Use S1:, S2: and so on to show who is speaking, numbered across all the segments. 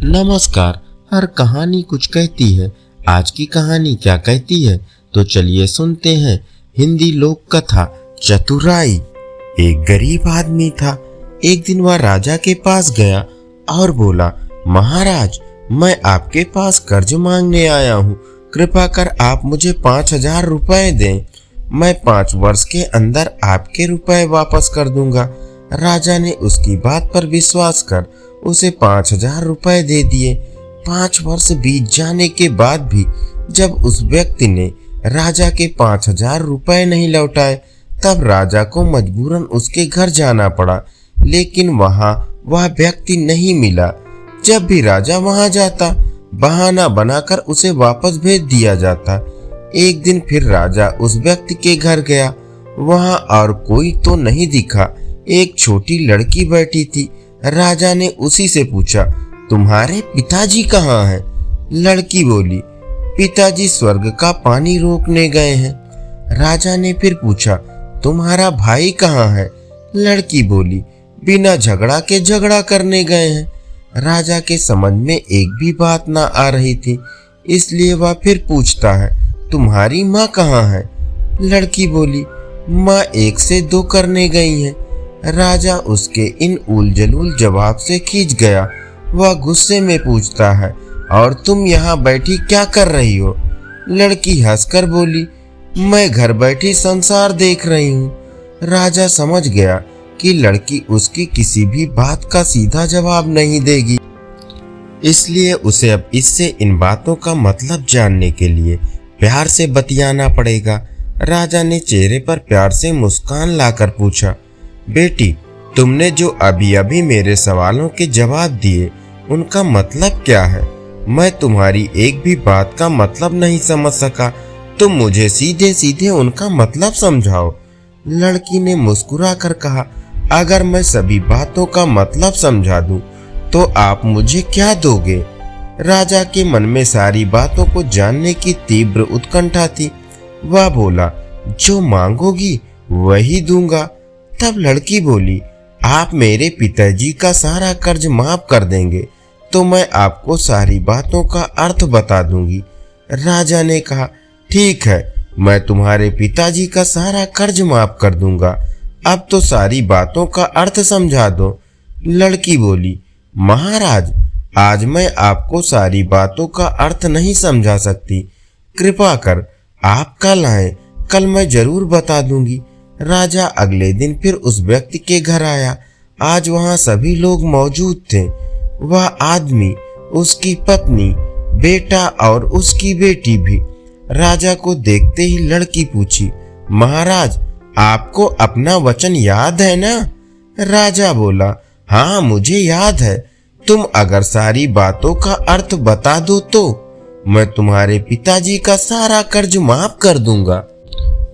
S1: नमस्कार। हर कहानी कुछ कहती है। आज की कहानी क्या कहती है तो चलिए सुनते हैं। हिंदी लोक कथा चतुराई। एक गरीब आदमी था। एक दिन वह राजा के पास गया और बोला, महाराज, मैं आपके पास कर्ज मांगने आया हूँ। कृपा कर आप मुझे 5,000 रुपए दें। मैं 5 वर्ष के अंदर आपके रुपए वापस कर दूंगा। राजा ने उसकी बात पर विश्वास कर उसे 5,000 रुपए दे दिए। 5 वर्ष बीत जाने के बाद भी जब उस व्यक्ति ने राजा के 5,000 रुपए नहीं लौटाए, तब राजा को मजबूरन उसके घर जाना पड़ा, लेकिन वहां वह व्यक्ति नहीं मिला। जब भी राजा वहां जाता, बहाना बनाकर उसे वापस भेज दिया जाता। एक दिन फिर राजा उस व्यक्ति के घर गया। वहां और कोई तो नहीं दिखा। एक छोटी लड़की बैठी थी। राजा ने उसी से पूछा, तुम्हारे पिताजी कहाँ हैं? लड़की बोली, पिताजी स्वर्ग का पानी रोकने गए हैं। राजा ने फिर पूछा, तुम्हारा भाई कहाँ है? लड़की बोली, बिना झगड़ा के झगड़ा करने गए हैं। राजा के समझ में एक भी बात ना आ रही थी, इसलिए वह फिर पूछता है, तुम्हारी माँ कहाँ है? लड़की बोली, माँ 1 से 2 करने गई हैं। राजा उसके इन उलझुल जवाब से खींच गया। वह गुस्से में पूछता है, और तुम यहाँ बैठी क्या कर रही हो? लड़की हंसकर बोली, मैं घर बैठी संसार देख रही हूँ। राजा समझ गया कि लड़की उसकी किसी भी बात का सीधा जवाब नहीं देगी, इसलिए उसे अब इससे इन बातों का मतलब जानने के लिए प्यार से बतियाना पड़ेगा। राजा ने चेहरे पर प्यार से मुस्कान लाकर पूछा, बेटी, तुमने जो अभी अभी मेरे सवालों के जवाब दिए, उनका मतलब क्या है? मैं तुम्हारी एक भी बात का मतलब नहीं समझ सका। तुम मुझे सीधे सीधे उनका मतलब समझाओ। लड़की ने मुस्कुरा कर कहा, अगर मैं सभी बातों का मतलब समझा दूं, तो आप मुझे क्या दोगे? राजा के मन में सारी बातों को जानने की तीव्र उत्कंठा थी। वह बोला, जो मांगोगी वही दूंगा। तब लड़की बोली, आप मेरे पिताजी का सारा कर्ज माफ कर देंगे तो मैं आपको सारी बातों का अर्थ बता दूंगी। राजा ने कहा, ठीक है, मैं तुम्हारे पिताजी का सारा कर्ज माफ कर दूंगा। अब तो सारी बातों का अर्थ समझा दो। लड़की बोली, महाराज, आज मैं आपको सारी बातों का अर्थ नहीं समझा सकती। कृपा कर आप कल आएं, कल मैं जरूर बता दूंगी। राजा अगले दिन फिर उस व्यक्ति के घर आया। आज वहां सभी लोग मौजूद थे। वह आदमी, उसकी पत्नी, बेटा और उसकी बेटी भी। राजा को देखते ही लड़की पूछी, महाराज, आपको अपना वचन याद है ना? राजा बोला, हाँ, मुझे याद है। तुम अगर सारी बातों का अर्थ बता दो तो मैं तुम्हारे पिताजी का सारा कर्ज माफ कर दूंगा।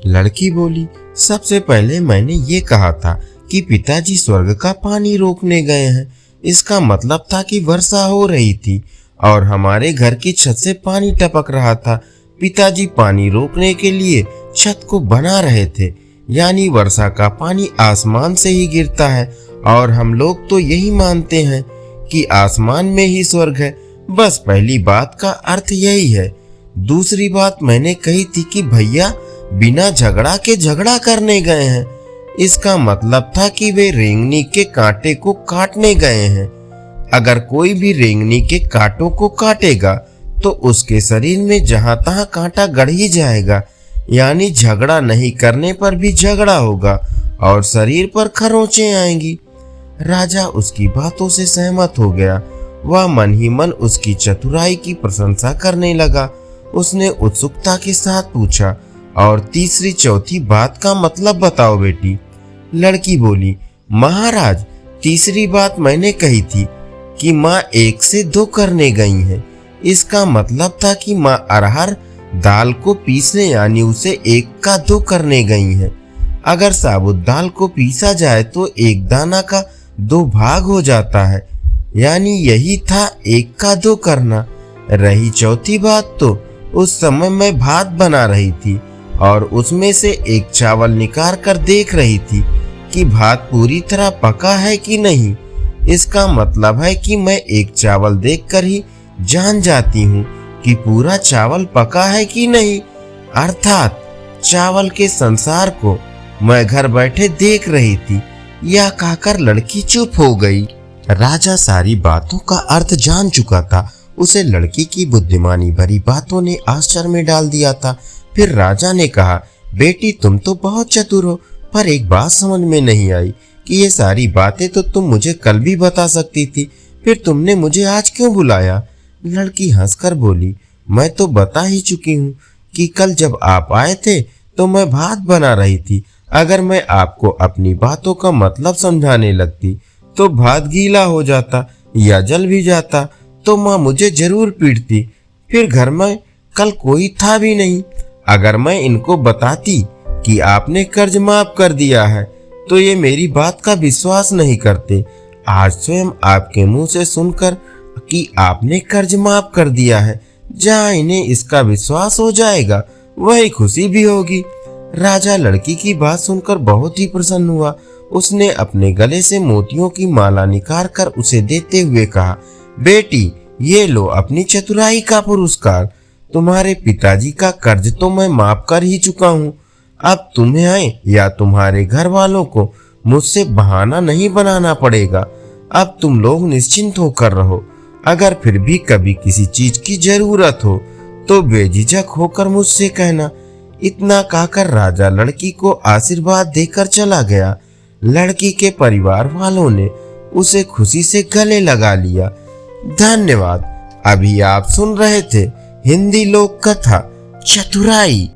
S1: लड़की बोली, सबसे पहले मैंने ये कहा था कि पिताजी स्वर्ग का पानी रोकने गए हैं। इसका मतलब था कि वर्षा हो रही थी और हमारे घर की छत से पानी टपक रहा था। पिताजी पानी रोकने के लिए छत को बना रहे थे, यानी वर्षा का पानी आसमान से ही गिरता है, और हम लोग तो यही मानते हैं कि आसमान में ही स्वर्ग है। बस पहली बात का अर्थ यही है। दूसरी बात मैंने कही थी कि भैया बिना झगड़ा के झगड़ा करने गए हैं। इसका मतलब था कि वे रेंगनी के कांटे को काटने गए हैं। अगर कोई भी रेंगनी के कांटों को काटेगा तो उसके शरीर में जहां तहां कांटा गड़ ही जाएगा, यानी झगड़ा नहीं करने पर भी झगड़ा होगा और शरीर पर खरोंचें आएंगी। राजा उसकी बातों से सहमत हो गया। वह मन ही मन उसकी चतुराई की प्रशंसा करने लगा। उसने उत्सुकता के साथ पूछा, और तीसरी चौथी बात का मतलब बताओ बेटी। लड़की बोली, महाराज, तीसरी बात मैंने कही थी कि माँ 1 से 2 करने गई हैं। इसका मतलब था कि माँ अरहर दाल को पीसने, यानी उसे 1 का 2 करने गई हैं। अगर साबुत दाल को पीसा जाए तो 1 दाना का 2 भाग हो जाता है, यानी यही था 1 का 2 करना। रही चौथी बात, तो उस समय मैं भात बना रही थी और उसमें से एक चावल निकाल कर देख रही थी कि भात पूरी तरह पका है कि नहीं। इसका मतलब है कि मैं एक चावल देखकर ही जान जाती हूँ कि पूरा चावल पका है कि नहीं। अर्थात चावल के संसार को मैं घर बैठे देख रही थी। यह कहकर लड़की चुप हो गई। राजा सारी बातों का अर्थ जान चुका था। उसे लड़की की बुद्धिमानी भरी बातों ने आश्चर्य में डाल दिया था। फिर राजा ने कहा, बेटी तुम तो बहुत चतुर हो, पर एक बात समझ में नहीं आई कि ये सारी बातें तो तुम मुझे कल भी बता सकती थी, फिर तुमने मुझे आज क्यों बुलाया? लड़की हंसकर बोली, मैं तो बता ही चुकी हूँ कि कल जब आप आए थे तो मैं भात बना रही थी। अगर मैं आपको अपनी बातों का मतलब समझाने लगती तो भात गीला हो जाता या जल भी जाता, तो माँ मुझे जरूर पीटती। फिर घर में कल कोई था भी नहीं। अगर मैं इनको बताती कि आपने कर्ज माफ कर दिया है तो ये मेरी बात का विश्वास नहीं करते। आज स्वयं आपके मुंह से सुनकर कि आपने कर्ज माफ कर दिया है, जहाँ इन्हें इसका विश्वास हो जाएगा वही खुशी भी होगी। राजा लड़की की बात सुनकर बहुत ही प्रसन्न हुआ। उसने अपने गले से मोतियों की माला निकाल कर उसे देते हुए कहा, बेटी ये लो अपनी चतुराई का पुरस्कार। तुम्हारे पिताजी का कर्ज तो मैं माफ कर ही चुका हूँ। अब तुम्हें या तुम्हारे घर वालों को मुझसे बहाना नहीं बनाना पड़ेगा। अब तुम लोग निश्चिंत होकर रहो। अगर फिर भी कभी किसी चीज की जरूरत हो तो बेझिझक होकर मुझसे कहना। इतना कहकर राजा लड़की को आशीर्वाद देकर चला गया। लड़की के परिवार वालों ने उसे खुशी से गले लगा लिया। धन्यवाद। अभी आप सुन रहे थे हिंदी लोक कथा चतुराई।